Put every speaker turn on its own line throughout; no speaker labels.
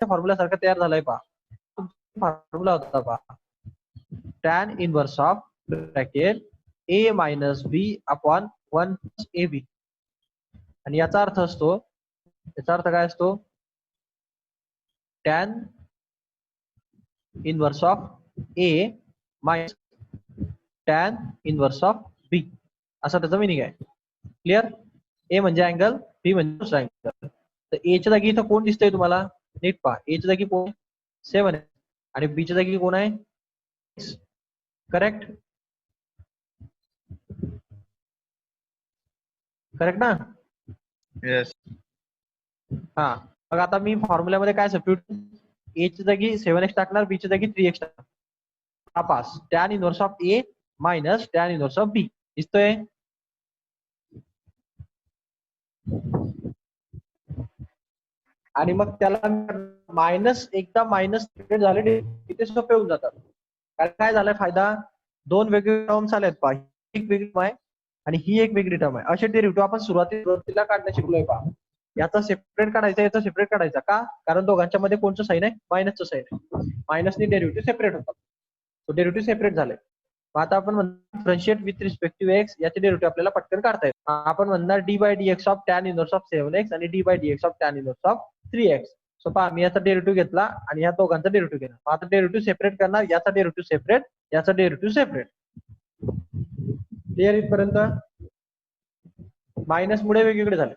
Formula सारखा तयार झालाय पहा. फॉर्म्युला होता पहा, tan inverse of bracket a minus b upon 1 plus ab. आणि याचा अर्थ असतो, याचा अर्थ काय असतो, tan inverse of a minus tan inverse of b, असा त्याचा मिनिंग आहे. क्लिअर? ए म्हणजे अँगल, बी म्हणजे दुसरा अँगल. तर ए च्या जागी इथं कोण दिसतंय तुम्हाला? नीट पहा. ए च्या जागी कोण? 7 आहे आणि बी च्या जागी कोण आहे? करेक्ट? करेक्ट ना?
येस.
हा. मग आता मी फॉर्म्युल्यामध्ये काय सबस्टिट्यूट, ए च्या जागी 7x टाकणार, बी च्या जागी 3x टाकणार. हा पास tan inverse of A minus tan inverse of B दिसतोय. आणि मग त्याला मायनस, एकदा मायनस झाले तिथे सोपे होऊन जातात. कारण काय झालाय फायदा, दोन वेगवेगळे टर्म्स आलेत पहा, एक वेगळी टर्म आहे आणि ही एक वेगळी टर्म आहे. असे डेरिव्हेटिव्ह आपण सुरुवातीला काढणं शिकलोय पहा. याचा सेपरेट काढायचा, याचा सेपरेट काढायचा. का? कारण दोघांच्या मध्ये कोणचं साईन आहे? मायनसचं साईन आहे. मायनसने डेरिव्हेटिव्ह सेपरेट होतात. तो डेरिव्हेटिव्ह सेपरेट झाले. आता आपण म्हणतो differentiate with respect to x, याचे डेरिव्हेटिव्ह आपल्याला पटकन काढता येईल. आपण म्हणणार d by d x of tan inverse of 7x आणि d by d x of tan inverse of 3x. So पहा, मी याचा डेरिव्हेटिव्ह घेतला आणि या दोघांचा डेरिव्हेटिव्ह घेणार. आता डेरिव्हेटिव्ह सेपरेट करणार, याचा डेरिव्हेटिव्ह सेपरेट, याचा डेरिव्हेटिव्ह सेपरेट. क्लिअर इथपर्यंत? मायनस मुळे वेगवेगळे झाले.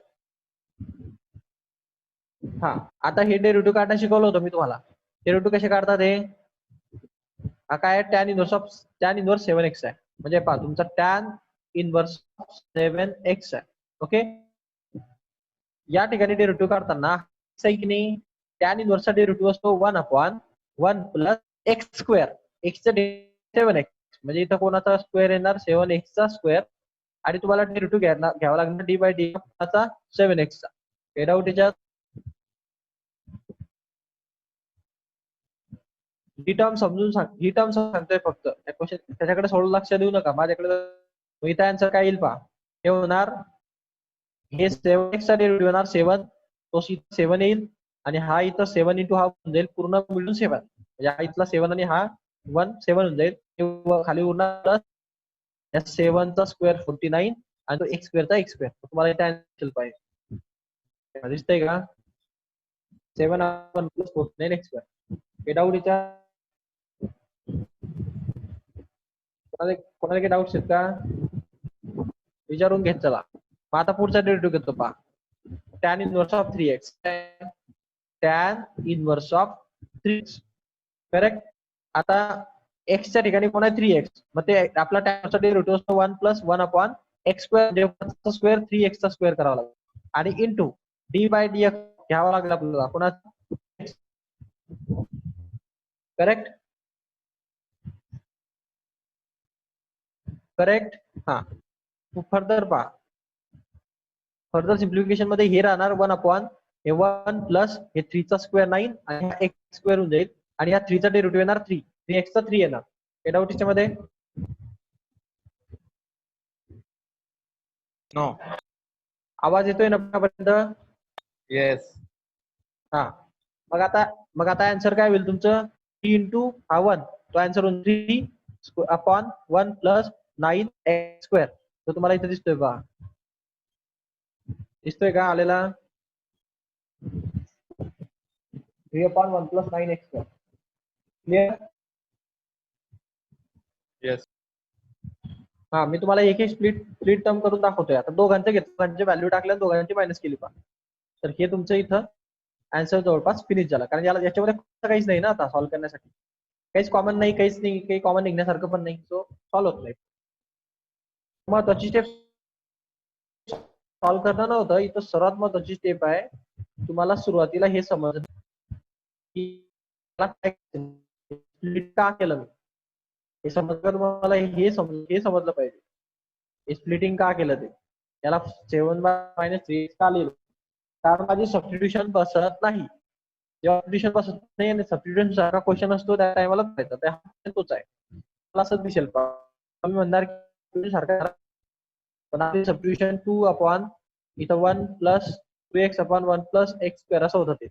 हा, आता हे डेरिव्हेटिव्ह काढणं शिकवलं होतं मी तुम्हाला. डेरिव्हेटिव्ह कसे काढतात हे? हा काय टॅन इनवर्स 7x आहे. म्हणजे पहा, तुमचा टॅन इनवर्स 7x आहे. ओके, या ठिकाणी डेरिव्हेटिव्ह काढताना सही की नाही, टॅन इनवर्सचा डेरिव्हेटिव्ह असतो 1 अपॉन 1 प्लस एक्स स्क्वेअर. एक्सचा 7x म्हणजे इथं कोणाचा स्क्वेअर येणार? 7x चा स्क्वेअर. आणि तुम्हाला डेरिव्हेटिव्ह घ्यावा लागणार डी बाय डी चा 7x चा. हे डाऊट याच्यात? ही टर्म समजून सांग, ही टर्म सांगतोय फक्त. क्वेश्चन त्याच्याकडे सोडून लक्ष देऊ नका, माझ्याकडे इथं आन्सर काय येईल पहा. हे होणार, हे 7x चा डेरिव्हेटिव्ह होणार 7, तो 7 येईल आणि हा इथं 7 इंटू हा होऊन जाईल, पूर्ण मिळून 7. म्हणजे हा इथला 7 आणि हा 1 7 होऊन जाईल. खाली उरणार प्लस या 7 चा स्क्वेअर 49 आणि तो x स्क्वेअरचा x स्क्वेअर. तुम्हाला इथे आन्सर पाहिजे, दिसतंय का? 7 प्लस 49 x स्क्वेअर. हे डाऊट याच्या कोणाला काही डाऊट्स आहेत का? विचारून घेत चला. मग आता पुढचा डेरिव्हेटिव्ह घेतो पहा, tan inverse of 3x. Tan inverse of 3x. Correct? आता x च्या ठिकाणी कोण आहे? 3x. मग ते आपला टॅनचा डेरिव्हेटिव्ह असतो 1 प्लस 1 अपॉन x स्क्वेअर, म्हणजे स्क्वेअर 3x चा स्क्वेअर करावा लागेल आणि into d by d x घ्यावा लागेल आपल्याला. कोणाचा? करेक्ट? करेक्ट? हा. फर्दर पहा, फर्दर सिम्प्लिफिकेशन मध्ये हे राहणार 1 अपॉन हे 1 प्लस हे 3 चा स्क्वेअर 9 आणि हा x स्क्वेअर होऊन जाईल आणि या 3 चा डेरिव्हेटिव्ह येणार 3, 3x चा 3 येणार. हे डाऊट याच्यामध्ये?
नो.
आवाज येतोय ना पर्यंत?
येस.
हा. मग आता आन्सर काय होईल तुमचं? 3 इंटू हा 1, तो आन्सर होईल 3 अपॉन 1 प्लस 9x स्क्वेअर. तो तुम्हाला इथे दिसतोय पहा, दिसतोय का आलेला? 3 upon 1 plus 9x square. Clear?
Yes.
हा, मी तुम्हाला एक एक स्प्लिट टर्म करून दाखवतोय. आता दोघांचे घेतलं, दोघांची व्हॅल्यू टाकल्या, दोघांची मायनस केली पहा. तर हे तुमचं इथं आन्सर जवळपास फिनिश झाला. कारण याच्यामध्ये काहीच नाही ना आता सॉल्व्ह करण्यासाठी, काहीच कॉमन नाही, काहीच नाही, काही कॉमन निघण्यासारखं पण नाही. सो सॉल्व्ह होत नाही. महत्वाची स्टेप सॉल्व्ह करणं नव्हतं, इथं सर्वात महत्वाची स्टेप आहे, तुम्हाला सुरुवातीला हे समजलं की स्प्लिट का केलं मी. हे समजलं तुम्हाला, हे समजलं पाहिजे स्प्लिटिंग का केलं ते. याला 7/-3 का लिहिलं? कारण माझी सबस्टिट्यूशन बसत नाही. जेव्हा सबस्टिट्यूशन बसत नाही आणि सबस्टिट्यूशन सारखा क्वेश्चन असतो त्या टायमाला करायचा, तोच आहे. मला असंच दिसेल मी म्हणणार की सारखा, पण आपली सबस्टिट्यूशन 2 अपॉन इथं 1 plus 2x upon 1 plus x square असं होतं ते.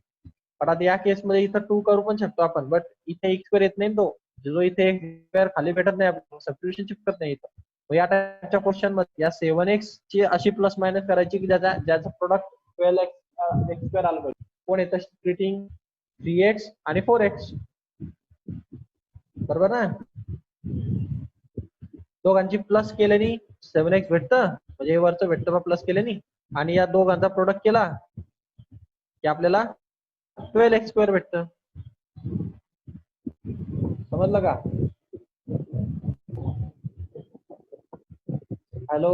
पण आता या केसमध्ये इथं 2 करू पण शकतो आपण, बट इथे x स्क्वेअर येत नाही तो, जो इथे x स्क्वेअर खाली भेटत नाही, सबस्टिट्यूशन चिपकत नाही इथं. मग या टाइपच्या क्वेश्चन मध्ये या 7x ची अशी प्लस मायनस करायची की ज्याचं प्रोडक्ट 12x x स्क्वेअर आलं पाहिजे. कोण येतं स्प्लिटिंग 3x आणि 4x, बरोबर ना. दोघांची प्लस केल्याने 7x भेटतं, म्हणजे हे वरचं भेटतं प्लस केल्याने, आणि या दोघांचा प्रोडक्ट केला की आपल्याला 12x स्क्वेअर भेटतं. समजलं का? हॅलो,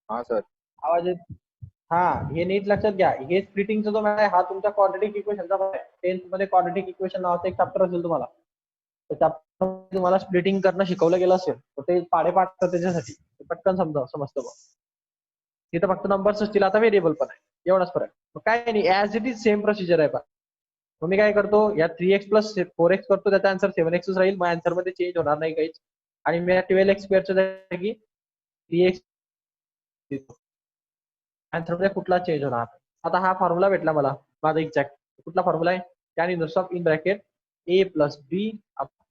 हाँ सर.
आवाज येत? हा, हे नीट लक्षात घ्या. हे स्प्लिटिंगचा जो आहे हा तुमच्या क्वाड्रेटिक इक्वेशनचा भाग आहे. 10th मध्ये क्वाड्रेटिक इक्वेशन नावाचा एक चॅप्टर असेल तुम्हाला, तर चॅप्टर तुम्हाला स्प्लिटिंग करणं शिकवलं गेलं असेल, तर ते पाडे पाडतात त्याच्यासाठी पटकन समजतं बघ. तिथं फक्त नंबर्स असतील, आता व्हेरिएबल पण आहे, एवढाच फरक. मग काय नाही, as it is same procedure आहे. पण मग मी काय करतो, या 3x प्लस 4x करतो, त्याचा आन्सर 7x राहील. मग आन्सर मध्ये चेंज होणार नाही काहीच. आणि मी 12x स्क्वेअरच्या जागी 3x देतो, आन्सर मध्ये कुठला चेंज होणार. आता हा फॉर्म्युला भेटला मला माझा एक्झॅक्ट. कुठला फॉर्म्युला आहे? Tan inverse of in bracket a plus B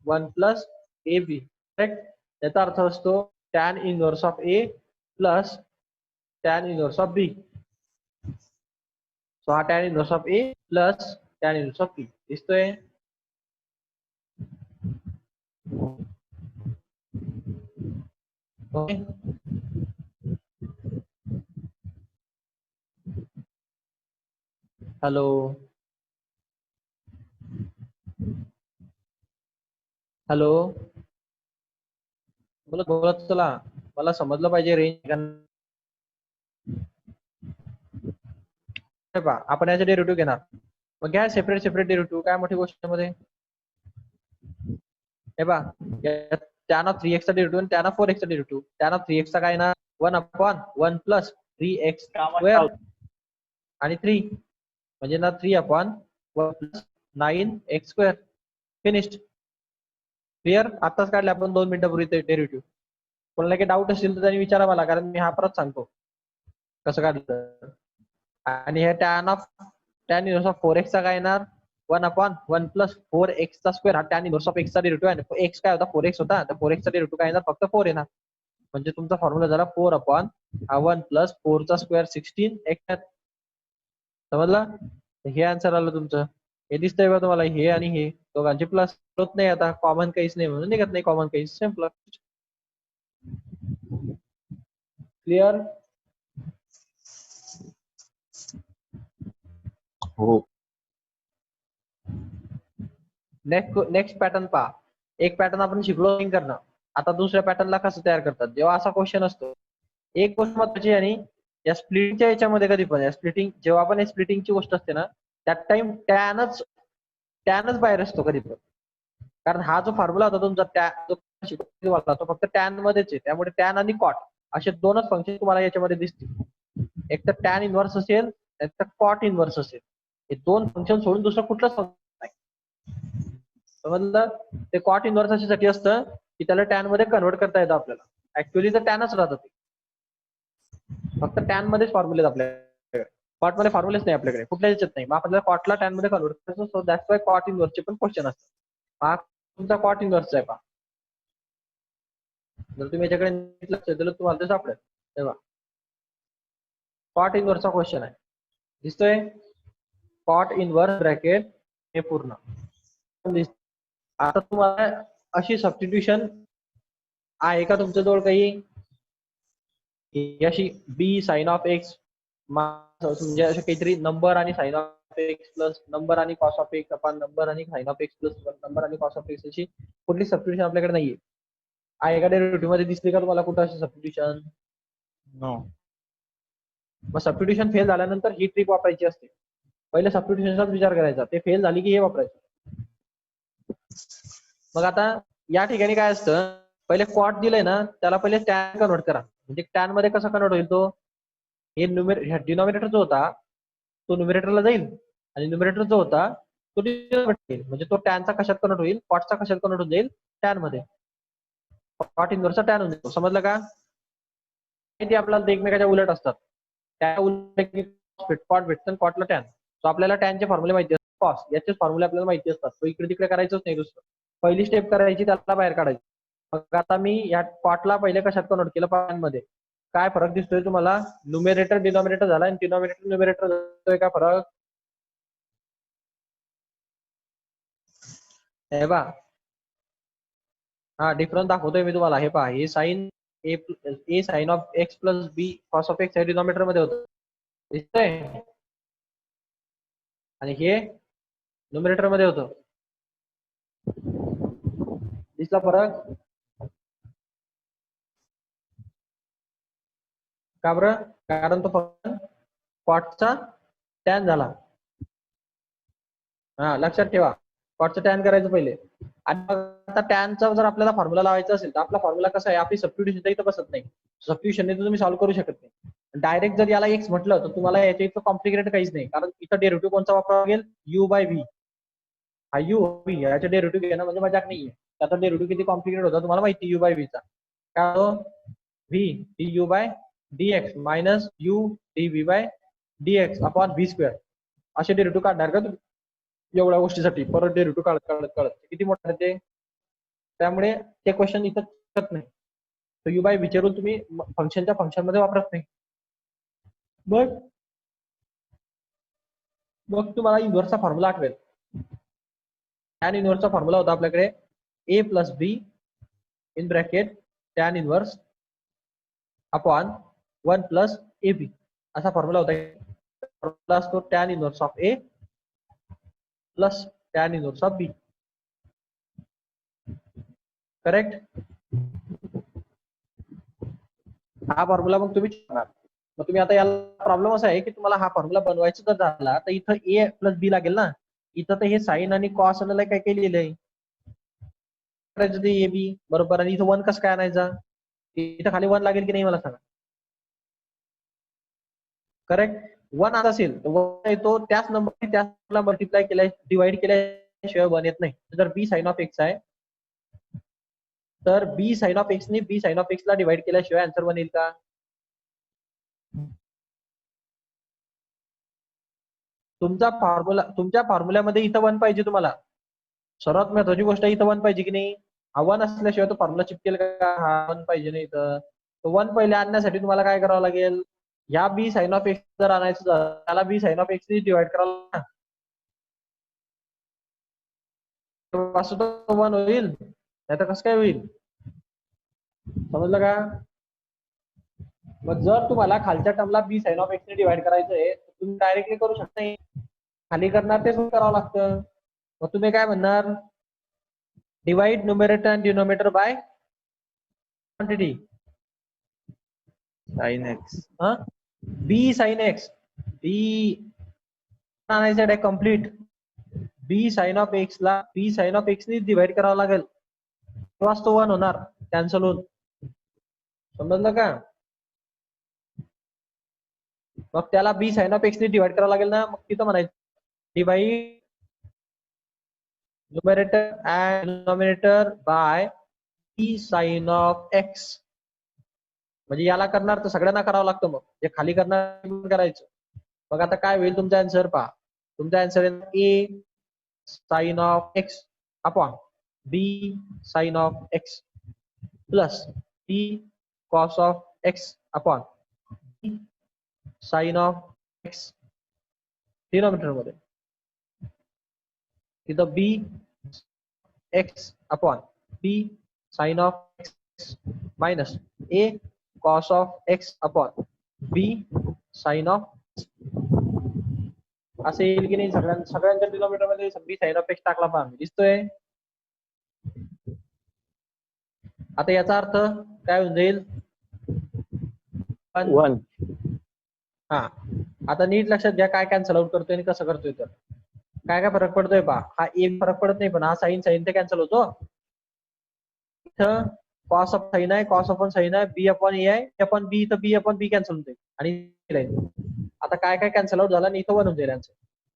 1 plus A B, correct. याचा अर्थ असतो tan inverse of a plus tan inverse of b. So हा tan inverse of a plus tan inverse of b दिसतोय. Okay, hello, hello, बोलत चला, मला समजलं पाहिजे. रेंज आपण याचे डेरिव्हेटिव्ह घेणार. मग घ्या सेपरेट सेपरेट डेरिव्हेटिव्ह, काय मोठी गोष्ट मध्ये. हे बा, त्यानं 3x चा डेरिव्हेटिव्ह आणि त्यानं 4x चा डेरिव्हेटिव्ह. त्यानं 3x चा काय ना 1/1 प्लस 3x स्क्वेअर आणि 3, म्हणजे ना 3/1 plus 9x square. Finished. Clear. आताच काढले आपण 2 मिनिटापूर्वी ते डेरिव्हेटिव्ह. कोणाला काही डाऊट असेल तर त्यांनी विचारा मला, कारण मी हा परत सांगतो कसं काढलं. आणि हे टॅन इनव्हर्स ऑफ 4x चा काय येणार 1/1 प्लस 4x चा स्क्वेअर. हा टॅन इनव्हर्स ऑफ x चा डेरिव्हेटिव्ह आहे. x काय होता 4x होता, तर 4x चा डेरिव्हेटिव्ह काय येणार फक्त 4 येणार. म्हणजे तुमचा फॉर्म्युला झाला 4/1 प्लस 4 चा स्क्वेअर 16x. समजलं? हे आन्सर आलं तुमचं. हे दिसतंय बघा तुम्हाला, हे आणि हे दोघांचे प्लस होत नाही, आता कॉमन काहीच नाही म्हणून निघत नाही कॉमन काहीच. सिम्पल. क्लिअर.
हो.
नेक्स्ट पॅटर्न पहा. एक पॅटर्न आपण शिकलो करणं. आता दुसऱ्या पॅटर्नला कसं तयार करतात. जेव्हा असा क्वेश्चन असतो, एक गोष्ट महत्वाची, आणि या स्प्लिटिंगच्या याच्यामध्ये कधी पण स्प्लिटिंग, जेव्हा आपण स्प्लिटिंगची गोष्ट असते ना, त्या टाइम टॅनच बाहेर असतो कधी पण. कारण हा जो फॉर्म्युला होता तुमचा तो फक्त टॅन मध्येच आहे. त्यामुळे टॅन आणि कॉट असे दोनच फंक्शन तुम्हाला याच्यामध्ये दिसतील. एक तर टॅन इनव्हर्स असेल, एक तर कॉट इनव्हर्स असेल. हे दोन फंक्शन सोडून दुसरं कुठलंच फंक्शन नाही. समजलं? ते कॉट इनव्हर्स अशासाठी असतं की त्याला टॅन मध्ये कन्व्हर्ट करता येतं आपल्याला. ऍक्च्युअली तर टॅनच राहतं ते, फक्त टॅन मध्येच फॉर्म्युले आपल्याकडे. कॉट मध्ये फॉर्म्युलेच नाही आपल्याकडे, कुठल्याच याच्यात नाही. मग आपल्याला कॉटला टॅन मध्ये कन्व्हर्ट करायचं. सो दॅट्स वाय कॉट इनव्हर्सचे पण क्वेश्चन असतात. हा तुमचा कॉट इनव्हर्सचा आहे पहा. जर तुम्ही याच्याकडे लक्ष दिलं तुम्हाला ते सापडेल. तेव्हा कॉट इनव्हर्सचा क्वेश्चन आहे, दिसतोय. कॉट इनव्हर्स ब्रॅकेट हे पूर्ण. आता तुम्हाला अशी सबस्टिट्यूशन आहे का तुमच्याजवळ काही, अशी बी साइन ऑफ एक्स, म्हणजे असे काहीतरी नंबर आणि sine of x plus number आणि cos of X upon number आणि sine of x plus number आणि कॉस ऑफ एक्स, अशी कुठली सबस्टिट्यूशन आपल्याकडे नाहीये. आहे का डेरिव्हेटिव्ह मध्ये दिसली का तुम्हाला कुठं अशी सबस्टिट्यूशन?
नो.
मग सबस्टिट्यूशन फेल झाल्यानंतर ही ट्रिक वापरायची असते. पहिले सबस्टिट्यूशनचाच विचार करायचा, ते फेल झाली की हे वापरायचं. मग आता या ठिकाणी काय असतं, पहिले कॉट दिलंय ना, त्याला पहिले टॅन कन्वर्ट करा. म्हणजे टॅन मध्ये कसं कन्वर्ट होईल तो, हे डिनॉमिनेटर जो होता तो न्युमिरेटरला जाईल, आणि न्युमिरेटर जो होता तो डिनॉमिनेटर येईल. म्हणजे तो टॅनचा कशात कन्वर्ट होईल, कॉटचा कशात कन्वर्ट होऊन जाईल, टॅन मध्ये. कॉट इनव्हर्सचा टॅन होऊन जातो. समजलं का? ते आपल्याला एकमेकाच्या उलट असतात. त्या उलट कॉट भेटतं कॉटला टॅन. सो आपल्याला टॅनचे फॉर्म्युले माहिती असतात, कॉस याचे फॉर्म्युले आपल्याला माहिती असतात. तो इकडे तिकडे करायचंच नाही दुसरं. पहिली स्टेप करायची त्याला बाहेर काढायची. मग आता मी या कॉटला पहिले कशात कन्वर्ट केलं पानमध्ये. काय फरक दिसतोय तुम्हाला? न्यूमेरेटर डिनॉमिनेटर झाला आणि डिनॉमिनेटर न्यूमेरेटर दिसतोय का फरक? हे बा, हा डिफरन्स दाखवतोय मी तुम्हाला. हे पहा, हे sine a sine of x plus B cos of x हे डिनॉमिनेटर मध्ये होतं, दिसतंय, आणि हे न्यूमरेटर मध्ये होतं. दिसला फरक? का बरं? कारण तो फक्त कॉटचा टॅन झाला. हा लक्षात ठेवा, कॉटचा टॅन करायचं पहिले. आणि मग आता टॅनचा जर आपल्याला फॉर्म्युला लावायचा असेल तर आपला फॉर्म्युला कसा आहे, आपली सबस्टिट्यूशन इथं बसत नाही. सबस्टिट्यूशनने तुम्ही सॉल्व्ह करू शकत नाही. डायरेक्ट जर याला एक्स म्हटलं तर तुम्हाला याच्या इथं कॉम्प्लिकेटेड काहीच नाही, कारण इथं डेरिव्हेटिव्ह कोणता वापरावा लागेल? You by V. हा यू व्ही याच्या डेरिव्हेटिव्ह घेणं म्हणजे मजाक नाहीये. त्याचा डेरिव्हेटिव्ह किती कॉम्प्लिकेटेड होता तुम्हाला माहिती, यू बाय व्हीचा. काय हो? V d u by dx minus u d v by dx upon v square. असे डेरिव्हेटिव्ह काढणार का तुम्ही एवढ्या गोष्टीसाठी? परत डेरिव्हेटिव्ह काढत काढत काढत किती मोठं आहे ते. त्यामुळे ते क्वेश्चन इथं शकत नाही. तर यू बाय विचारून तुम्ही फंक्शनच्या फंक्शन मध्ये वापरत नाही. मग तुम्हाला इन्व्हर्सचा फॉर्म्युला आठवेल. टॅन इन्व्हर्सचा फॉर्म्युला होता आपल्याकडे A plus B in bracket tan inverse upon 1 plus A B असा फॉर्म्युला होता. फॉर्म्युला असतो tan inverse of A plus tan inverse of B. Correct? हा फॉर्म्युला मग तुम्ही शिकणार. मग तुम्ही आता याला प्रॉब्लेम असा आहे की तुम्हाला हा फॉर्म्युला बनवायचा जर झाला तर इथं ए प्लस बी लागेल ना. इथं तर हे साइन आणि कॉस आणि काय काय लिहिलंय ए बी बरोबर, आणि इथं 1 कसं काय आणायचा? इथं खाली 1 लागेल की नाही मला सांगा. करेक्ट? 1 आता असेल तर 1 येतो त्याच नंबर त्याला मल्टिप्लाय केल्या डिवाइड केल्याशिवाय 1 येत नाही. जर बी साइन ऑफ एक्स आहे तर बी साइन ऑफ एक्स ने बी साइन ऑफ एक्स ला डिवाइड केल्याशिवाय आन्सर 1 येईल का? तुमच्या फॉर्म्युल्यामध्ये इथं 1 पाहिजे तुम्हाला. सर्वात महत्वाची गोष्ट इथं 1 पाहिजे की नाही. हा 1 असल्याशिवाय तो फॉर्म्युला चिपकेल का? हा 1 पाहिजे नाही. तर 1 पहिले आणण्यासाठी तुम्हाला काय करावं लागेल? या बी साइन ऑफ एक्स जर आणायचं त्याला बी साइन ऑफ एक्स ने डिवाइड करावं लागेल. असं तर 1 होईल, नाही तर कसं काय होईल? समजलं का? मग जर तुम्हाला खालच्या टर्मला बी साइन ऑफ एक्स ने डिवाइड करायचं आहे तुम्ही डायरेक्टली करू शकता नाही. खाली करणार तेच करावं लागतं. मग तुम्ही काय म्हणणार? Divide numerator and denominator by quantity
sine X.
B sine X. B आणायचं आहे complete. B sine of X ला बी साइन ऑफ एक्स ने डिवाइड करावं लागेल तेव्हाच तो 1 होणार, कॅन्सल होऊन. समजलं का? मग त्याला बी साइन ऑफ एक्स ने डिवाइड करावं लागेल ना. मग तिथं म्हणायचं divide numerator and denominator by b sine of x. म्हणजे याला करणार तर सगळ्यांना करावं लागतं. मग जे खाली करणार करायचं. मग आता काय होईल तुमचा आन्सर? पहा, तुमचा answer A sine of X upon B sine of x plus B cos of X upon B sine of X denominator मध्ये. तिथं B X upon B sine of x minus A cos of X upon B sine of असं येईल की नाही? सगळ्यांच्या denominator मध्ये बी sine of x टाकला पहा, दिसतोय. आता याचा अर्थ काय होऊन जाईल?
1.
हा, आता नीट लक्षात घ्या काय कॅन्सल आउट करतोय आणि कसं करतोय. तर काय काय फरक पडतोय पहा. हा ए फरक पडत नाही, पण हा साइन साइन ते कॅन्सल होतो. इथं कॉस ऑफ साइन आहे, कॉस ऑफ साइन आहे, बी अपॉन ए आहे, अपॉन बी, इथं बी अपॉन बी कॅन्सल होते आणि आता काय काय कॅन्सल आउट झाला आणि इथं 1 होऊन जाईल आन्सर.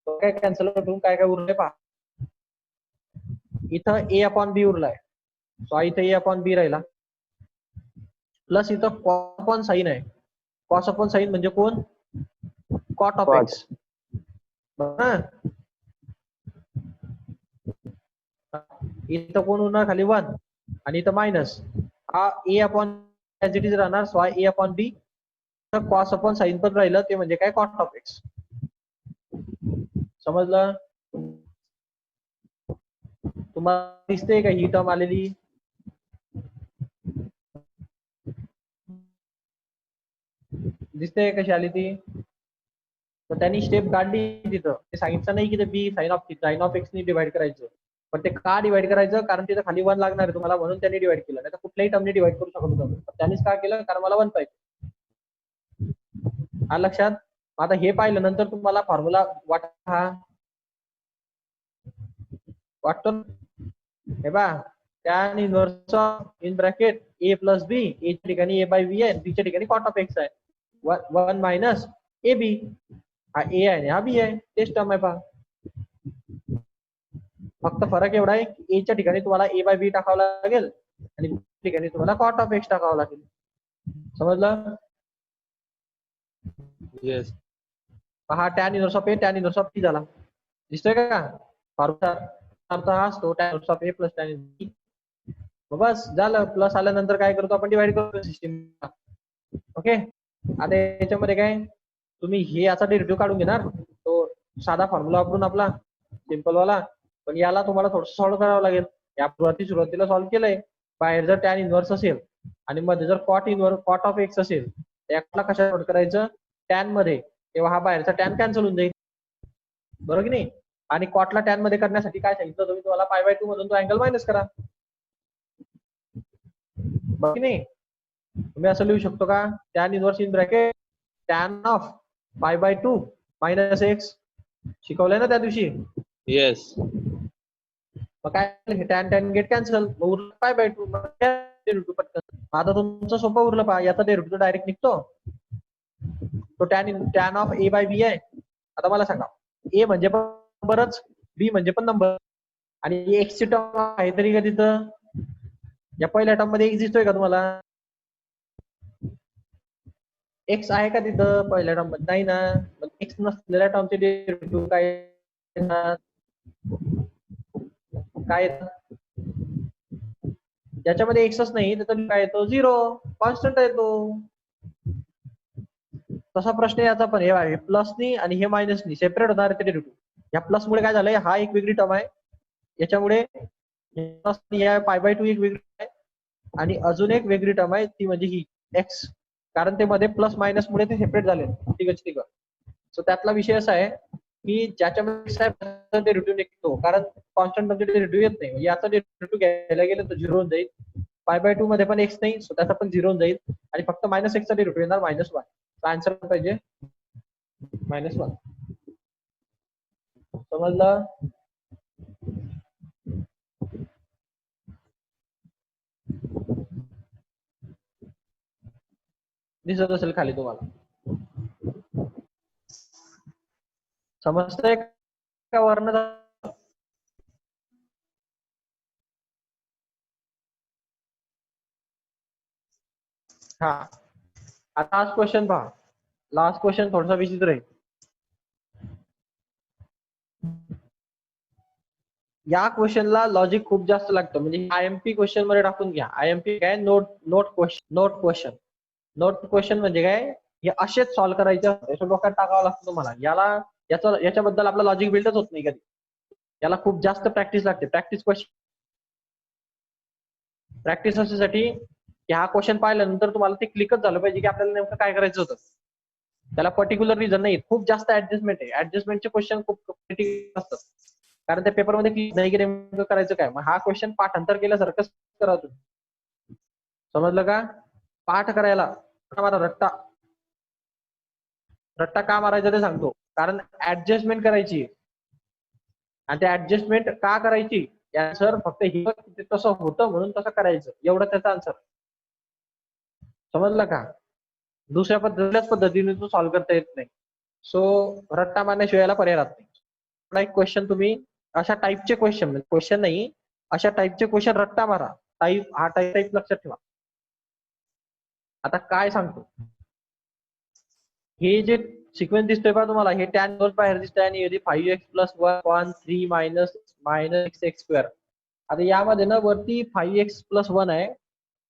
तो काय कॅन्सल आउट होऊन काय काय उरलंय पहा. इथं ए अपॉन बी उरलाय, सो इथं ए अपॉन बी राहिला, प्लस इथं कॉस अपॉन साइन आहे. कॉस अपॉन साइन म्हणजे कोण? Cot of
Cot.
एक्स. बरोबर. इथं कोण होणार खाली 1 आणि इथं मायनस. हा ए अपॉन ऍज इट इज राहणार. सो ए अपॉन बी कॉस अपॉन साइन पण राहिलं, ते म्हणजे काय कॉट ऑफ एक्स. समजलं. तुम्हाला दिसते का ही टर्म आलेली? दिसते कशी आली ती? तर त्यांनी स्टेप काढली तिथं. ते सांगितलं नाही की ते बी साइन ऑफ एक्स नी डिवाइड करायचं, पण ते का डिवाइड करायचं? कारण तिथं खाली 1 लागणार आहे तुम्हाला, म्हणून त्यांनी डिवाइड केलं. नाही तर कुठल्याही टर्मने डिवाइड करू शकत होतं. त्यांनीच का केलं? कारण मला 1 पाहिजे. हा लक्षात. आता हे पाहिलं नंतर तुम्हाला फॉर्म्युला वाटतो. हे बा, tan inverse in bracket A plus B. A च्या ठिकाणी ए बाय बी आहे, बी च्या ठिकाणी कॉट ऑफ एक्स आहे. 1 मायनस ए बी. हा ए आहे हा बी आहे, तेच टर्म आहे पहा. फक्त फरक एवढा आहे की ए च्या ठिकाणी तुम्हाला ए बाय बी टाकावं लागेल आणि बी ठिकाणी तुम्हाला कॉट ऑफ एक्स टाकावं लागेल. समजलं.
Yes.
हा tan inverse of A tan inverse of B झाला. दिसतोय का? फॉर्म्युला हा असतो tan inverse of A plus tan inverse B. बस झालं. प्लस आल्यानंतर काय करतो आपण? डिवाइड करतो सिस्टीम. ओके. आता याच्यामध्ये काय, तुम्ही हे याचा डेरिव्हेटिव्ह काढून घेणार, तो साधा फॉर्म्युला वापरून आपला सिंपल वाला. पण याला तुम्हाला थोडं सॉल्व्ह करावं लागेल. या सुरुवातीला सॉल्व्ह केलंय. बाहेर जर टॅन इनव्हर्स असेल आणि मध्ये जर कॉट ऑफ एक्स असेल, त्याला कशा नोट करायचं? टॅन मध्ये. तेव्हा हा बाहेरचा टॅन कॅन्सल होऊन जाईल. बरोबर की नाही? आणि कॉटला टॅन मध्ये करण्यासाठी काय सांगितलं तुम्ही? तुम्हाला पाय बाय 2 मधून तो अँगल मायनस करा. बरोबर की नाही? तुम्ही असं लिहू शकतो का? Tan inverse in bracket tan of pi by 2 minus X. शिकवलंय ना त्या दिवशी?
Yes.
मग काय, टॅन टॅन गेट कॅन्सल, उरलं पाय बाय 2. पटकन आता तुमचं सोपं उरलं पहा. याचा डेरिव्हेटिव्ह डायरेक्ट निघतो. तो टॅन ऑफ ए बाय बी आहे. आता मला सांगा, ए म्हणजे पण नंबरच, बी म्हणजे पण नंबर, आणि एक्स ची टर्म आहे तरी का तिथं? या पहिल्या टर्म मध्ये एक्स दिसतोय का तुम्हाला? एक्स आहे का तिथं पहिल्या टर्म मध्ये? नाही ना. एक्स नसलेल्या टर्मचे डेरिव्हेटिव्ह काय ज्याच्यामध्ये एक्सच नाही तर काय येतो? 0. कॉन्स्टंट येतो. तसा प्रश्न याचा पण. हे प्लसनी आणि हे मायनसनी सेपरेट होणार ते डेरिव्हेटिव्ह. या प्लस मुळे काय झालंय? हा एक वेगळी टर्म आहे. याच्यामुळे पाय बाय 2 एक वेगळी आहे आणि अजून एक वेगळी टर्म आहे, ती म्हणजे ही एक्स. कारण ते मध्ये प्लस मायनस मुळे ते सेपरेट झाले. ठीक. सो त्यातला विषय असा आहे की ज्याच्यामध्ये डेरिव्हेटिव्ह निघतो, कारण कॉन्स्टंट मध्ये डेरिव्हेटिव्ह येत नाही. याचा डेरिव्हेटिव्ह घ्यायला गेलं तर 0 होऊन जाईल. पाय बाय 2 मध्ये पण एक्स नाही, सो त्याचा पण 0 होऊन जाईल. आणि फक्त मायनस एक्सचा डेरिव्हेटिव्ह येणार -1. आन्सर पाहिजे -1. समजलं. दिसत असेल खाली तुम्हाला. समजतंय का वर्ण? हा. आता लास्ट क्वेश्चन पहा. लास्ट क्वेश्चन थोडासा विचित्र आहे. या क्वेश्चनला लॉजिक खूप जास्त लागतं. म्हणजे आयएमपी क्वेश्चन मध्ये टाकून घ्या. आयएमपी काय? नोट क्वेश्चन म्हणजे काय? हे असेच सॉल्व्ह करायचे असं डोक्यात टाकावं लागतं तुम्हाला. याच्याबद्दल आपला लॉजिक बिल्डच होत नाही कधी. याला खूप जास्त प्रॅक्टिस लागते. प्रॅक्टिस अशासाठी की हा क्वेश्चन पाहिल्यानंतर तुम्हाला ते क्लिकच झालं पाहिजे की आपल्याला नेमकं काय करायचं होतं. त्याला पर्टिक्युलर रिझन नाही. खूप जास्त ऍडजस्टमेंट आहे. ऍडजस्टमेंटचे क्वेश्चन खूप क्रिटिकल असतात. कारण त्या पेपरमध्ये क्लिक नाही की नेमकं करायचं काय. मग हा क्वेश्चन पाठांतर केल्यासारखंच करा तुम्ही. समजलं का? पाठ करायला रट्टा का मारायचा ते सांगतो. कारण ऍडजस्टमेंट करायची आणि ते ऍडजस्टमेंट का करायची याचं फक्त हे तसं होतं म्हणून तसं करायचं, एवढं त्याचा आन्सर. समजलं का? दुसऱ्याच पद्धतीने तो सॉल्व्ह करता येत नाही. सो रट्टा मारण्याशिवाय याला पर्याय राहत नाही. एक क्वेश्चन तुम्ही अशा टाईपचे क्वेश्चन नाही, अशा टाईपचे क्वेश्चन रट्टा मारा. हा टाईप लक्षात ठेवा. आता काय सांगतो, हे जे सिक्वेन्स दिसतोय का तुम्हाला? हे टॅन इनव्हर्स बाहेर दिसतंय आणि 5x plus 1 3 minus minus x square. आता यामध्ये ना वरती 5x प्लस 1 आहे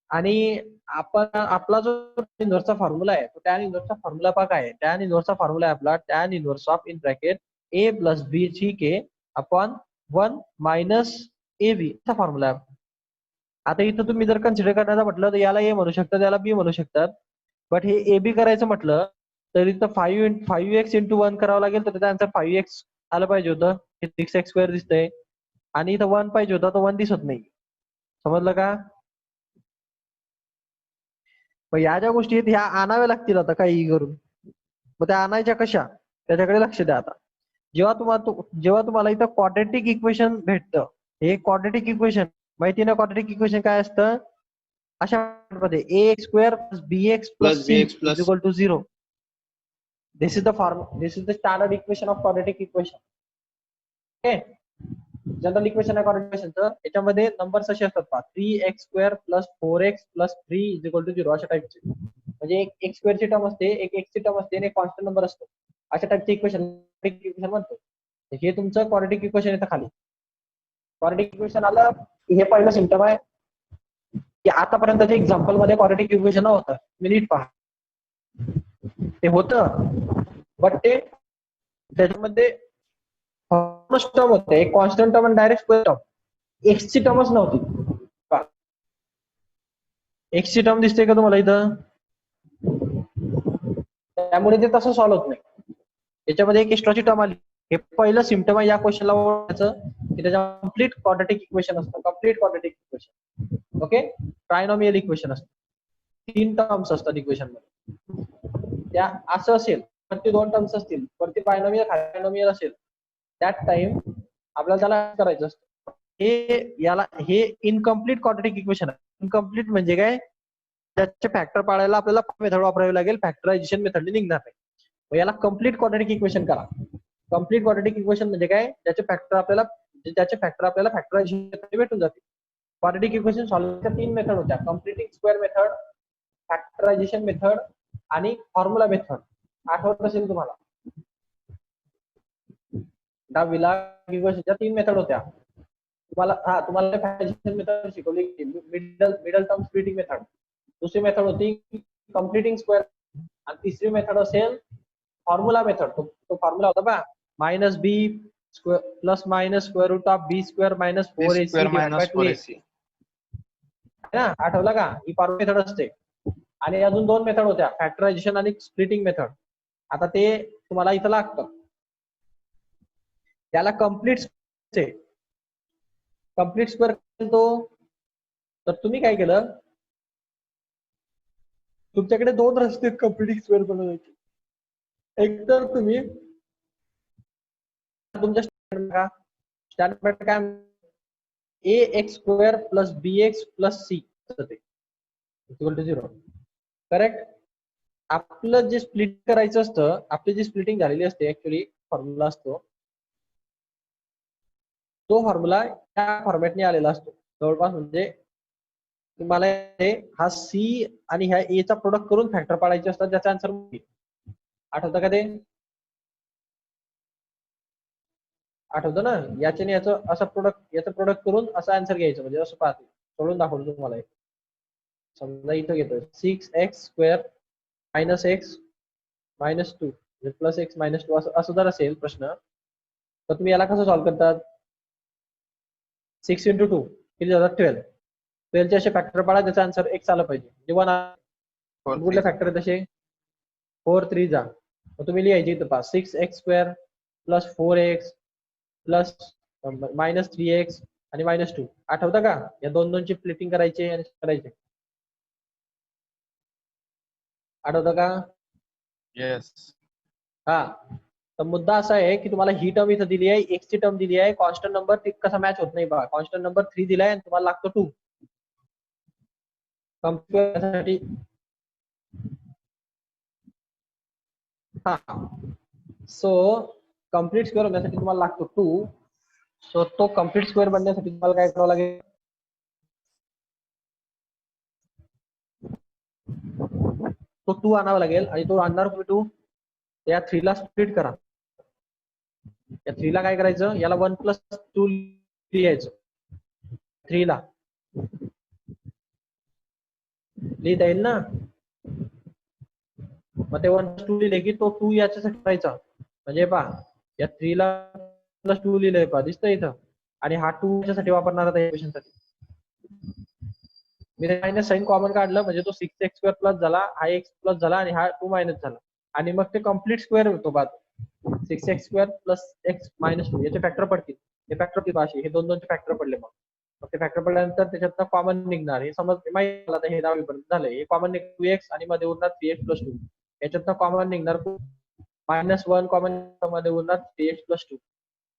आणि आपण आपला जो इनव्हर्सचा फॉर्म्युला आहे तो टॅन इनव्हर्सचा फॉर्म्युला पहा काय आहे. टॅन इनव्हर्सचा फॉर्म्युला आहे आपला tan inverse of in bracket a plus b c के अपॉन 1 मायनस ए बी चा फॉर्म्युला आहे. आता इथं तुम्ही जर कन्सिडर करण्याचं म्हटलं तर याला ए म्हणू शकतात, याला बी म्हणू शकतात. बट हे ए बी करायचं म्हटलं तर इथं 5x इंटू 1 करावं लागेल, तर त्याचा आन्सर 5x आलं पाहिजे होतं. हे 6x स्क्वेअर दिसतंय आणि इथं 1 पाहिजे होता, तो 1 दिसत नाही. समजलं का? मग या ज्या गोष्टी आहेत ह्या आणाव्या लागतील आता काही करून. मग त्या आणायच्या कशा त्याच्याकडे लक्ष द्या. आता जेव्हा तुम्हाला इथं क्वाड्रेटिक इक्वेशन भेटतं, हे क्वाड्रेटिक इक्वेशन माहिती ना, क्वाड्रेटिक इक्वेशन काय असतं अशा मध्ये ax square plus bx plus c
bx plus
is equal to 0. This is the standard equation of quadratic equation. Okay, general equation आहे क्वाड्रेटिक इक्वेशनचं. याच्यामध्ये नंबर्स असे असतात पहा 3x square plus 4x plus 3 is equal to 0 अशा टाईपचे. म्हणजे एक x स्क्वेअरची टर्म असते, एक x ची टर्म असते आणि एक कॉन्स्टंट नंबर असतो. अशा टाईपचे इक्वेशन म्हणतो. हे तुमचं क्वाड्रेटिक इक्वेशन येतं खाली. क्वाड्रेटिक इक्वेशन आलं हे पहिलं सिम्पटम आहे की आतापर्यंतच्या एक्झाम्पल मध्ये क्वाड्रेटिक इक्वेशन होतं. मी नीट पहा, ते होतं बट ते त्याच्यामध्ये टर्म होते, एक कॉन्स्टंट टर्म आणि डायरेक्ट स्क्वेअर टर्म. एक्स ची टर्मच नव्हती. एक्स ची टर्म दिसते का तुम्हाला इथं? त्यामुळे ते तसं सॉल्व्ह होत नाही. याच्यामध्ये एक एक्स्ट्राची टर्म आली. हे पहिलं सिम्पटम आहे या क्वेश्चनला ओळखायचं की त्याच्या कम्प्लीट क्वाड्रेटिक इक्वेशन असतं. Complete quadratic equation. Okay, trinomial equation असतं. 3 टर्म्स असतात इक्वेशन मध्ये. त्या असं असेल तर ते 2 टर्म्स असतील, वरती बायनॉमियल असेल, त्यात टाइम आपल्याला त्याला करायचं असतं. हे इनकम्प्लीट क्वाड्रेटिक इक्वेशन आहे. इनकम्प्लीट म्हणजे काय? त्याचे फॅक्टर पाडायला आपल्याला मेथड वापरावी लागेल, फॅक्टरायझेशन मेथडने निघणार नाही. मग याला कम्प्लीट क्वाड्रेटिक इक्वेशन करा. कम्प्लीट क्वाड्रेटिक इक्वेशन म्हणजे काय? त्याचे फॅक्टर आपल्याला फॅक्टरायझेशन भेटून जाते. क्वाड्रेटिक इक्वेशन सॉल्व्हच्या 3 मेथड होत्या, completing square method, factorisation method आणि फॉर्म्युला मेथड. आठवत असेल तुम्हाला दहावीला इक्वेशनच्या 3 मेथड होत्या. तुम्हाला फॅक्टरायझेशन मेथड शिकवली, मिडल टर्म स्प्लिटिंग मेथड. दुसरी मेथड होती कम्प्लिटिंग स्क्वेअर आणि तिसरी मेथड असेल फॉर्म्युला मेथड. तो फॉर्म्युला होता बा minus b square plus minus square root of b square minus 4ac divide by 2a. ना आठवलं का? ही फॉर्म्युला मेथड असते. आणि अजून 2 मेथड होत्या, फॅक्टरायझेशन आणि स्प्लिटिंग मेथड. आता ते तुम्हाला इथं लागतं. त्याला कम्प्लीट स्क्वेअर तो, तर तुम्ही काय केलं, तुमच्याकडे 2 रस्ते आहेत कम्प्लीट स्क्वेअर बनवण्याचे. एक तर तुम्ही तुमच्या स्टँडर्ड काय ax square plus bx plus c equal to 0. Correct. आपलं जे स्प्लिट करायचं असतं, आपली जी स्प्लिटिंग झालेली असते ऍक्च्युली फॉर्म्युला असतो, तो फॉर्म्युला त्या फॉर्मॅटने आलेला असतो जवळपास. म्हणजे तुम्हाला हा सी आणि ह्या ए चा प्रोडक्ट करून फॅक्टर पाडायचे असतात, ज्याचा आन्सर आठवतं का? ते आठवतं ना? याच्याने याचं असं प्रोडक्ट करून असं आन्सर घ्यायचं. म्हणजे असं पाहते सोडून दाखवलं तुम्हाला. समजा इथं घेतोय 6x square minus x minus 2 plus x minus 2 असं जर असेल प्रश्न, तर तुम्ही याला कसं सॉल्व्ह करतात? 6 इंटू 2 किती जातात? 12. 12चे असे फॅक्टर पाडा, त्याचा आन्सर एक्स आला पाहिजे. म्हणजे 1 कुठले फॅक्टर आहेत तसे? 4 3 जा. मग तुम्ही लिहायचे इथं पहा 6x square plus 4x plus minus 3x आणि मायनस 2. आठवतं का? या 2ची स्प्लिटिंग करायचे आणि करायचे. आठवतं का?
येस.
हा, तर मुद्दा असा आहे की तुम्हाला ही टर्म इथं दिली आहे, एक्स ची टर्म दिली आहे, कॉन्स्टंट नंबर कसा मॅच होत नाही बघा. कॉन्स्टंट नंबर 3 दिलाय आणि तुम्हाला लागतो 2 कम्प्युटर साठी. हा, सो कम्प्लीट स्क्वेअर होण्यासाठी तुम्हाला लागतो 2. सो तो कम्प्लीट स्क्वेअर बनण्यासाठी तुम्हाला काय करावं लागेल? तो 2 आणावा लागेल. आणि तो आणणार तुम्ही 2 या 3 ला स्प्लिट करा. या 3 ला काय करायचं, याला 1+2 लिहायचं. 3 ला लिहिता येईल ना. मग ते 1+2 लिहिले की तो 2 याच्यासाठी करायचा. म्हणजे पहा या 3 ला +2 लिहिलंय पहा, दिसतंय इथं. आणि हा 2 याच्यासाठी वापरणार आता इक्वेशन साठी. मी मायनस साइन कॉमन काढलं म्हणजे तो 6x² प्लस झाला, हा x प्लस झाला आणि हा 2 मायनस झाला. आणि मग ते कम्प्लीट स्क्वेअर होतो बाद. 6x² प्लस x मायनस 2 याचे फॅक्टर पडतील. हे फॅक्टर होती पाशी, हे दोन दोनचे फॅक्टर पडले. मग ते फॅक्टर पडल्यानंतर त्याच्यातनं कॉमन निघणार. हे समज माहिती झालं, हे 10वी पर्यंत झालंय. हे कॉमन 2x आणि मध्ये उरणार 3x+2. याच्यातनं कॉमन निघणार -1 कॉमन मध्ये उरणार 3x+2.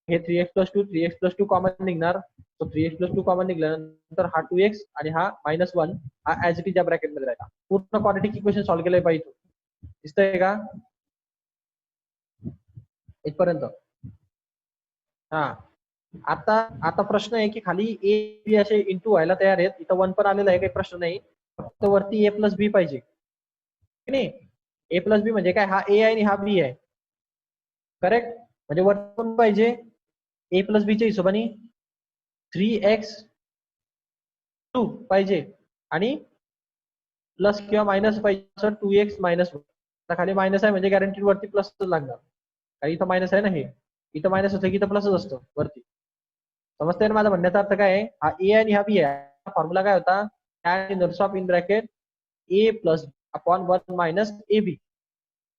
हे 3x+2 3x+2 कॉमन निघणार. तो 3x+2 कॉमन निघाल्यानंतर हा 2x आणि हा -1 हा ऍज इट इज या ब्रॅकेट मध्ये राहिला. पूर्ण क्वाड्रॅटिक इक्वेशन सॉल्व्ह केलंय पाहिजे. दिसतंय का इथपर्यंत? हा. आता प्रश्न आहे की खाली ए बी असे इंटू व्हायला तयार आहेत. इथं 1 पण आलेला आहे, काही प्रश्न नाही. फक्त वरती a+b पाहिजे की नाही. a+b म्हणजे काय, हा a आहे आणि हा b आहे. करेक्ट. म्हणजे वरती पण पाहिजे a+b च्या हिशोबाने 3x2 पाहिजे आणि प्लस किंवा मायनस पाहिजे 2x -1. आता खाली मायनस आहे म्हणजे गॅरंटीड वरती प्लस लागणार. कारण इथं मायनस आहे ना, हे इथं मायनस असतं की इथं प्लसच असतं वरती. समजतंय ना माझा म्हणण्याचा अर्थ काय आहे. हा ए आणि हा बी आहे. फॉर्म्युला काय होता, tan inverse of in bracket a + (1 - ab).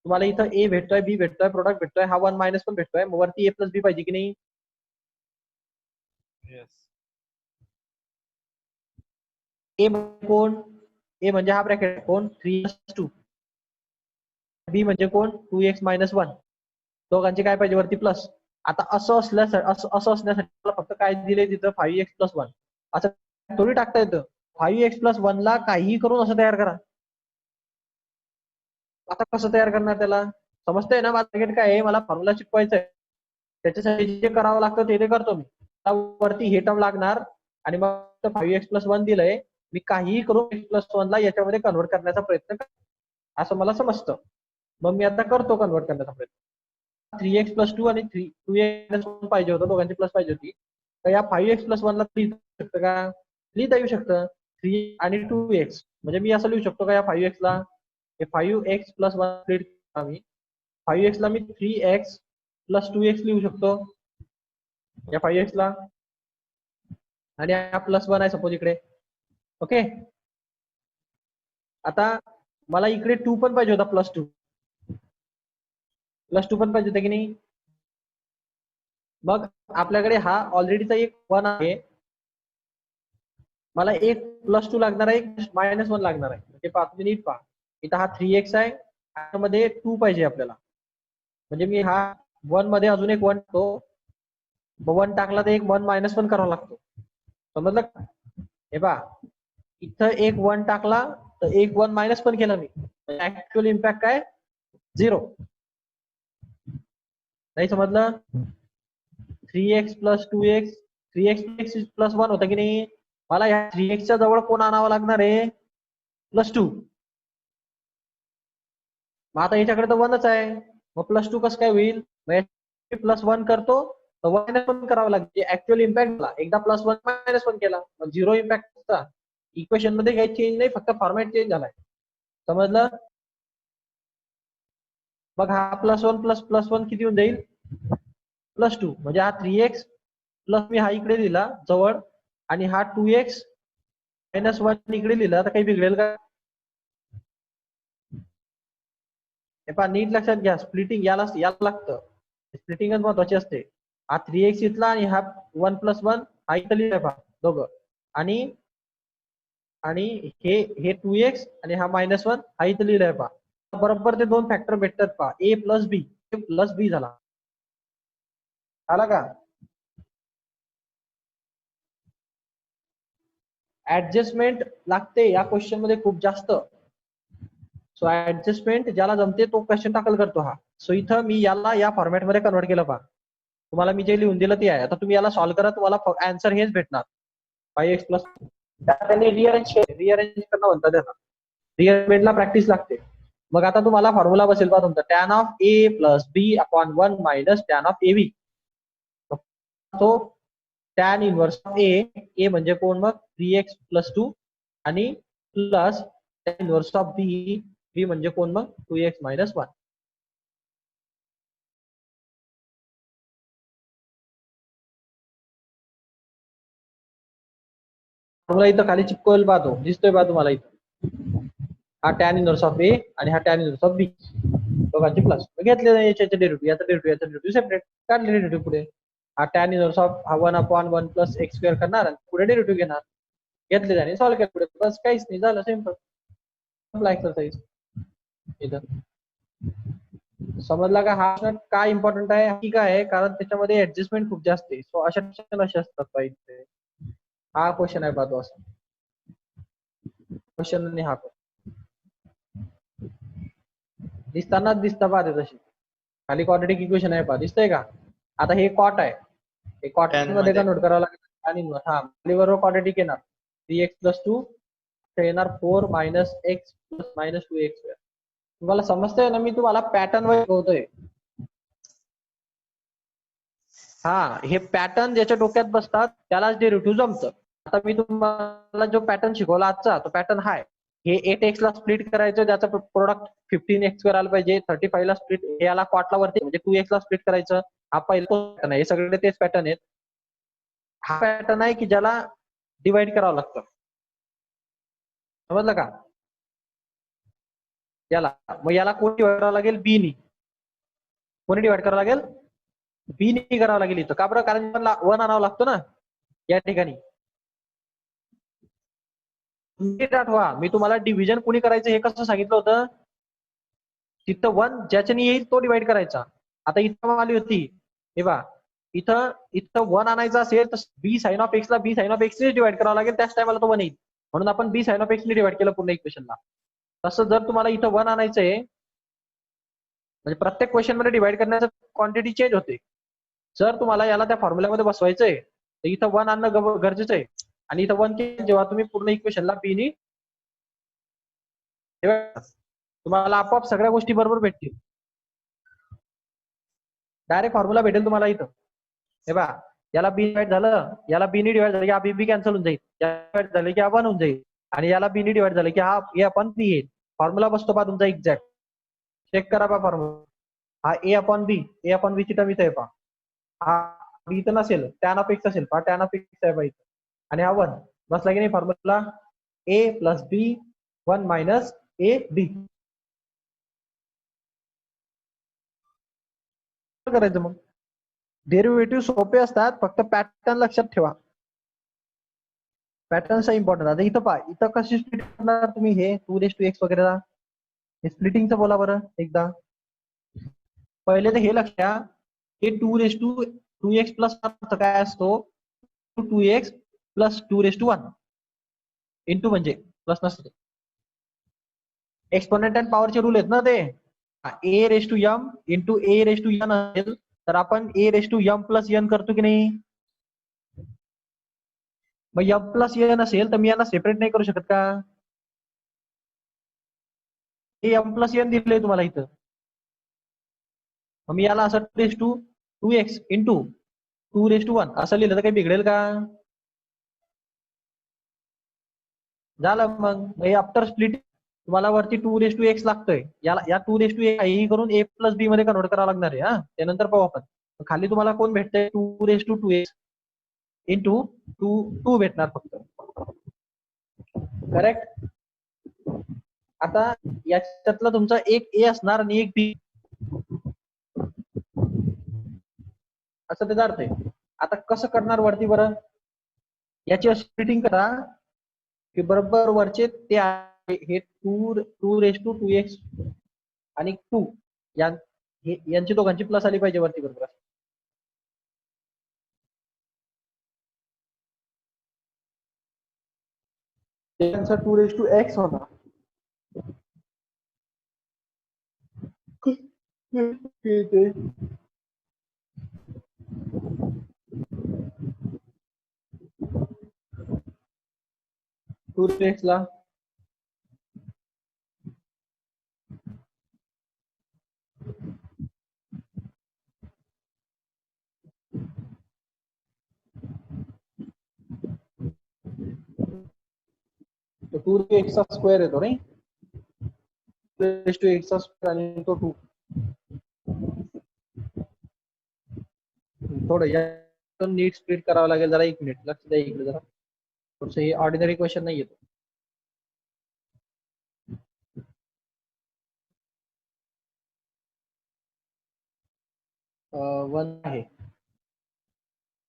तुम्हाला इथं a भेटतोय, b भेटतोय, प्रोडक्ट भेटतोय, हा 1 मायनस पण भेटतोय. मग वरती a+b पाहिजे की नाही. ए कोण, ए म्हणजे हा ब्रॅकेट कोण 3+2. बी म्हणजे कोण 2x - 1. दोघांचे काय पाहिजे वरती प्लस. आता असं असण्यासाठी मला फक्त काय दिले तिथं 5x + 1. असं थोडी टाकता येतं. 5x + 1 ला काहीही करून असं तयार करा. आता कसं तयार करणार त्याला, समजतंय ना. मार्केट काय आहे, मला फॉर्म्युला शिकवायचा आहे. त्याच्यासाठी जे करावं लागतं ते करतो मी. वरती हे टर्म लागणार आणि मग 5x + 1 दिलंय. मी काहीही करून x + 1 ला याच्यामध्ये कन्व्हर्ट करण्याचा प्रयत्न करतो, असं मला समजतं. मग मी आता करतो कन्व्हर्ट करण्याचा प्रयत्न. 3x+2 आणि 2x पाहिजे होतं, दोघांची प्लस पाहिजे होती. तर या 5x + 1 ला लिहिता शकतं का, लिहिता येऊ शकतं. 3 आणि 2x म्हणजे मी असं लिहू शकतो का या 5x ला, हे 5x + 1 स्प्लिट आम्ही 5x ला मी 3x + 2x लिहू शकतो या 5x ला. आणि हा +1 आहे सपोज इकडे. ओके. आता मला इकडे 2 पण पाहिजे होता, +2 पण पाहिजे होता की नाही. मग आपल्याकडे हा ऑलरेडीचा एक 1 आहे. मला एक +2 लागणार आहे, एक -1 लागणार आहे. हे पहा तुम्ही नीट पहा. इथं हा 3x आहे, त्यामध्ये 2 पाहिजे आपल्याला. म्हणजे मी हा 1 मध्ये अजून एक 1 तो 1 टाकला तर एक 1 - पण करावा लागतो. समजलं का. हे पहा इथं एक 1 टाकला तर एक 1 - पण केला मी. ऍक्च्युअल इम्पॅक्ट काय 0. नाही समजलं. 3x + 2x 3x + 1 होतं की नाही. मला या 3x च्या जवळ कोण आणावं लागणार आहे, +2. मग आता याच्याकडे तर 1च आहे. मग +2 कसं काय होईल. +1 करतो तर मायनस पण करावं लागते. ऍक्च्युअल इम्पॅक्ट एकदा +1 -1 केला मग 0 इम्पॅक्ट होता. इक्वेशन मध्ये काही चेंज नाही, फक्त फॉर्मॅट चेंज झालाय. समजलं. मग हा +1 + +1 किती होऊन जाईल, +2. म्हणजे हा 3x प्लस मी हा इकडे लिहिला जवळ आणि हा 2x -1 इकडे लिहिला तर काही बिघडेल का. हे पहा नीट लक्षात घ्या. स्प्लिटिंग याला लागतं. स्प्लिटिंगच महत्वाची असते. हा 3x इथला आणि हा 1 + 1 हा इथं लिहिलाय पहा दोघं. आणि हे 2x आणि हा -1 हा इथं लिहिलाय पहा. बरोबर ते दोन फॅक्टर भेटतात पहा. a + b, a + b झाला. आला का. ऍडजस्टमेंट लागते या क्वेश्चन मध्ये खूप जास्त. सो ऍडजस्टमेंट ज्याला जमते तो क्वेश्चन टाकल करतो हा. सो इथं मी याला या फॉर्मॅट मध्ये कन्वर्ट केलं पहा. तुम्हाला मी जे लिहून दिलं ते आहे. आता तुम्ही याला सॉल्व्ह करा, तुम्हाला आन्सर हेच भेटणार 5x + त्यांनी रिअरेंज करणं म्हणतात त्याला. रिअरेंजमेंटला प्रॅक्टिस लागते. मग आता तुम्हाला फॉर्म्युला बसेल पहा तुमचा tan of A plus b upon 1 minus tan of a b. तो टॅन इनव्हर्स ऑफ ए म्हणजे कोण मग 3x प्लस 2 आणि प्लस टॅन इनव्हर्स ऑफ बी, बी म्हणजे कोण मग 2x मायनस 1. फॉर्म्युला इथं खाली चिपकवलं पाहतो, दिसतोय पहा तुम्हाला इथं. हा टॅन इनव्हर्स ऑफ ए आणि हा टॅन इनव्हर्स ऑफ बी दोघांचे प्लस घेतले. याचे डेरिव्हेटिव्ह, याचा डेरिव्हेटिव्ह सेपरेट काढले डेरिव्हेटिव्ह पुढे. हा टॅन इनव्हर्स ऑफ हा 1 अपॉन 1 प्लस एक्स स्क्वेअर करणार आणि पुढे डेरिव्हेटिव्ह घेणार. घेतले आणि सॉल्व्ह केलं पुढे, बस काहीच नाही, झालं सिंपल एक्सरसाइज. इथं समजला का? हा प्रश्न काय इम्पॉर्टंट आहे की काय आहे, कारण त्याच्यामध्ये ऍडजस्टमेंट खूप जास्त आहे. सो अशा असे असतात पाहिजे. हा क्वेश्चन आहे पाहतो असं क्वेश्चन आणि हा दिसतानाच दिसता पाहते तशी खाली क्वाड्रेटिक इक्वेशन आहे पहा, दिसतंय का? आता हे कॉट आहे, हे कॉट मध्ये कन्वर्ट करावं लागेल आणि हा बरोबर क्वाड्रेटिक येणार 3x प्लस 2 येणार 4 minus x plus minus 2x. तुम्हाला समजतंय ना? मी तुम्हाला पॅटर्न वर शिकवतोय. हा, हे पॅटर्न ज्याच्या डोक्यात बसतात त्यालाच डेरिव्हेटिव्ह जमतं. आता मी तुम्हाला जो पॅटर्न शिकवला आजचा, तो पॅटर्न हा आहे. हे 8x ला स्प्लिट करायचं, ज्याचं प्रोडक्ट 15x करायला पाहिजे. 35 ला स्प्लिट, हे याला क्वाटला वरती म्हणजे 2x ला स्प्लिट करायचं. हा पहिला पॅटर्न आहे. हे सगळे तेच पॅटर्न आहेत. हा पॅटर्न आहे की ज्याला डिवाइड करावं लागतं. समजलं का? याला मग याला कोण डिवाइड करावं लागेल? बी नी. कोणी डिवाइड करावं लागेल? बी नी करावं लागेल इथं. का बरं? कारण 1 आणावं लागतो ना या ठिकाणी. आठवा, मी तुम्हाला डिव्हिजन कोणी करायचं हे कसं सांगितलं होतं? तिथं 1 ज्याच्याने येईल तो डिवाइड करायचा. आता इथं आली होती, हे बा इथं 1 आणायचं असेल तर बी साइन ऑफ एक्स ला बी साइन ऑफ एक्स ने डिवाइड करावं लागेल, त्याच टायमाला तो 1 येईल. म्हणून आपण बी साइन ऑफ एक्स ने डिवाइड केलं पूर्ण इक्वेशनला. तसं जर तुम्हाला इथं 1 आणायचंय म्हणजे प्रत्येक क्वेश्चन मध्ये डिवाइड करण्याचं क्वांटिटी चेंज होते. जर तुम्हाला याला त्या फॉर्म्युल्यामध्ये बसवायचंय तर इथं 1 आणणं गरजेचं आहे. आणि इथं 1 जेव्हा तुम्ही पूर्ण इक्वेशनला बी नी तुम्हाला आपोआप सगळ्या गोष्टी बरोबर भेटतील. डायरेक्ट फॉर्म्युला भेटेल तुम्हाला इथं. हे बा याला बी डिवाइड झालं, याला बी नी डिवाइड झालं की हा बी कॅन्सल होऊन जाईल, डिवाइड झालं की हा 1 होऊन जाईल, आणि याला बी नी डिवाइड झालं की हा ए अपॉन बी येईल. फॉर्म्युला बसतो पहा तुमचा एक्झॅक्ट. चेक करा पहा फॉर्म्युला. हा ए अपॉन बी ची टर्म इथं आहे पहा. हा बी इथं नसेल, टॅन ऑफ एक्स असेल पहा, टॅन ऑफ एक्स आहे पहा इथं. आणि हा 1 बसला की नाही formula. A plus B 1 minus a b. करायचं मग डेरिव्हेटिव्ह सोपे असतात, फक्त पॅटर्न लक्षात ठेवा. पॅटर्नचा इम्पॉर्टंट. आता इथं पहा, इथं कशी स्प्लिट करणार तुम्ही हे 2x वगैरे? स्प्लिटिंगचं बोला बरं एकदा. पहिले तर हे लक्षात, हे 2x प्लस काय असतो? 2x प्लस 2 इंटू म्हणजे प्लस नसते. एक्सपोनेंट अँड पॉवरचे रूल आहेत ना ते. A raise to M into A raise to N असेल तर आपण A raise to M plus N करतो की नाही? मग एम प्लस एन असेल तर मी यांना सेपरेट नाही करू शकत का? हे एम प्लस एन दिले तुम्हाला इथं. मग मी याला असं raise to 2x into 2 raise to 1 असं लिहिलं तर काही बिघडेल का? झालं. मग आफ्टर स्प्लिट तुम्हाला वरती 2x लागतोय, याला या 2x काही करून a प्लस बी मध्ये कन्वर्ट करावं लागणार आहे. हा, त्यानंतर पाहू आपण. खाली तुम्हाला कोण भेटतंय? 2 इंटू 2 भेटणार फक्त. करेक्ट. आता याच्यातलं तुमचा एक ए असणार आणि एक बी, असं त्याचा अर्थ आहे. आता कसं करणार वरती बरं? याची स्प्लिटिंग करा की बरोबर वरचे ते हे 2 रेस टू 2x आणि 2 यांची दोघांची प्लस आली पाहिजे वरती बरोबर. त्यांचा 2 रेस टू x होता. टू एक्स ला तो 2 चा स्क्वेअर येतो नाही, 2 चा स्क्वेअर आणि तो 2. थोडं या नीट स्प्लिट करावं लागेल. जरा 1 मिनिट लक्ष द्या इकडे जरा. थोडस हे ऑर्डिनरी क्वेश्चन नाही येतो. 1 आहे,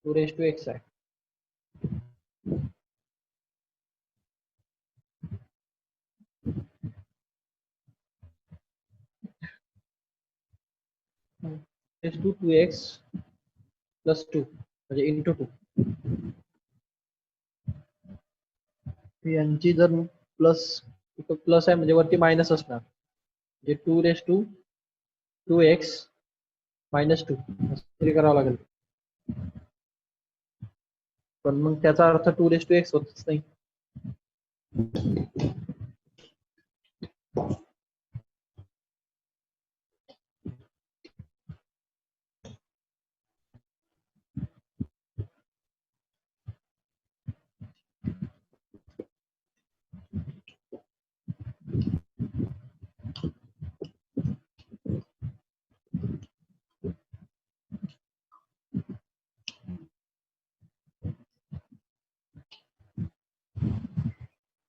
2x आहे. is to 2x plus 2 म्हणजे इंटू 2. यांची जर प्लस आहे म्हणजे वरती मायनस असणार, म्हणजे 2x मायनस 2 असं करावं लागेल. पण मग त्याचा अर्थ 2x होतच नाही.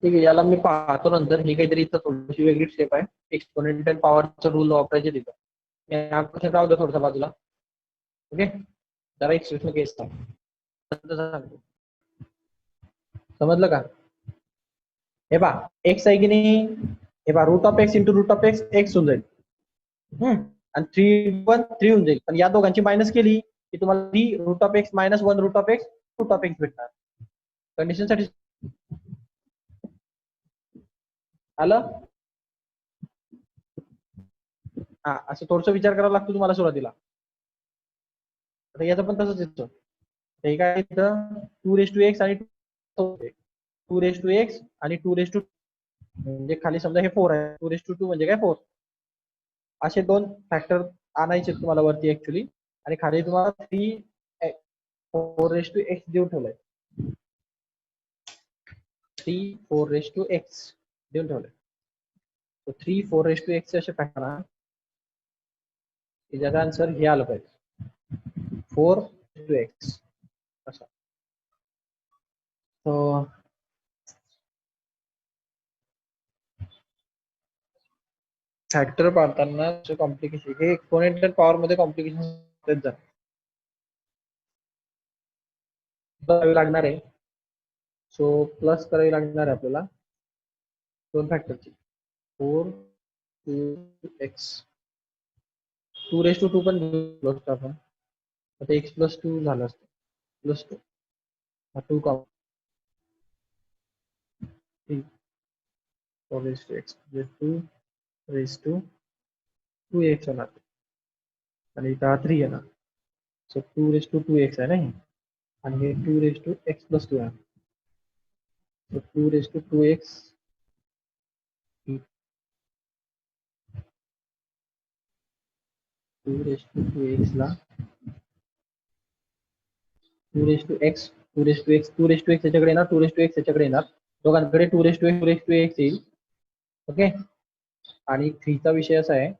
ठीक आहे, याला मी पाहतो नंतर. ही काहीतरी इथं थोडीशी वेगळी स्टेप आहे. एक्सपोनेंशियल पॉवरचा रूल वापरायचे तिथं. राहू द्या थोडसा बाजूला. ओके, जरा एक्सप्रेशन केस सांगतो. समजलं का? हे बा एक्स आहे की नाही, हे बा root of x into root of x x होऊन जाईल. आणि 3 होऊन जाईल. पण या दोघांची मायनस केली की तुम्हाला 3 root of x minus 1 root of x भेटणार. कंडिशन साठी आलं. हा, असं थोडस विचार करावा लागतो तुम्हाला सुरुवातीला. आता याचं पण तसंच येतं. हे काय येतं, 2x आणि 2x आणि 2 म्हणजे खाली समजा हे 4 आहे, 2 म्हणजे काय 4. असे 2 फॅक्टर आणायचे तुम्हाला वरती ऍक्च्युली, आणि खाली तुम्हाला 4x देऊन ठेवलंय. 4x देऊन ठेवलंय. 4x असे फॅक्टर आहे की ज्याचा आन्सर हे आलं पाहिजे 4x असा. तो फॅक्टर पाहताना कॉम्प्लिकेशन, हे एक्सपोनेंशियल पॉवर मध्ये कॉम्प्लिकेशन करावी लागणार आहे. सो प्लस करावी लागणार आहे आपल्याला 2 फॅक्टरची. 4 2x 2 पण घेऊ आपण. आता x प्लस 2 झालं असतं, प्लस 2 हा 2 का 3 4x म्हणजे 2x होणार आणि इथं 3 येणार. सो 2x आहे नाही, आणि हे 2x प्लस 2 आहे. सो 2x 2x ला 2x याच्याकडे येणार, 2x याच्याकडे येणार, दोघांकडे 2x येईल. ओके, आणि 3 चा विषय असा आहे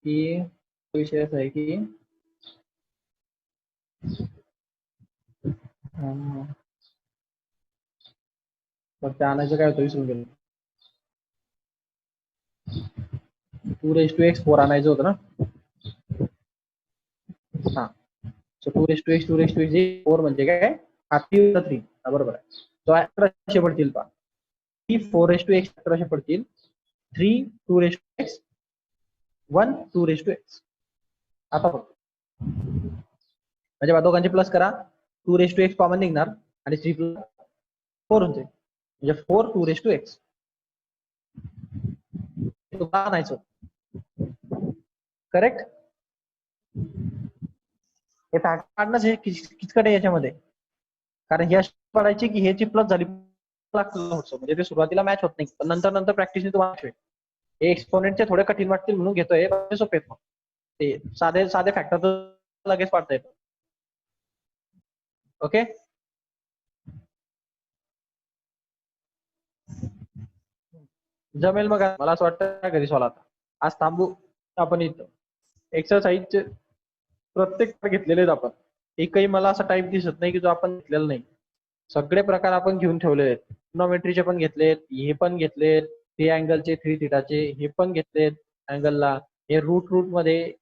की फक्त आणायचं काय होतं विसरून गेलो. 2x 4 आणायचं होतं ना. हा, सो 2x 4 म्हणजे काय, हा 3 बरोबर आहे. तो 1100 पडतील पहा. 4x 1100 पडतील. 3 2x 1 2x. आता बघ, म्हणजे दोघांचे प्लस करा, 2x कॉमन निघणार आणि 3 प्लस 4 होते, म्हणजे 4 2x. आणायचं करेक्ट. हे काढणं हे किचकट आहे याच्यामध्ये, कारण हे पडायचे की ह्याची प्लस झाली म्हणजे ते सुरुवातीला मॅच होत नाही, पण नंतर प्रॅक्टिसने तुम्हाला हे एक्सपोनेंटचे थोडे कठीण वाटतील म्हणून घेतोय. सोपे आहेत, ते साधे फॅक्टर तर लगेच पाडता येतं. ओके, जमेल मग मला असं वाटतं घरी सॉल्व आता. आज थांबू आपण इथं. एक्सरसाइजचे प्रत्येक प्रकार घेतलेले आहेत आपण. एकही मला असा टाईप दिसत नाही की जो आपण घेतलेला नाही. सगळे प्रकार आपण घेऊन ठेवलेले आहेत. ट्रिग्नोमेट्रीचे पण घेतलेत, हे पण घेतलेत, 3 अँगलचे, 3 थिटाचे हे पण घेतलेत अँगलला. हे रूट मध्ये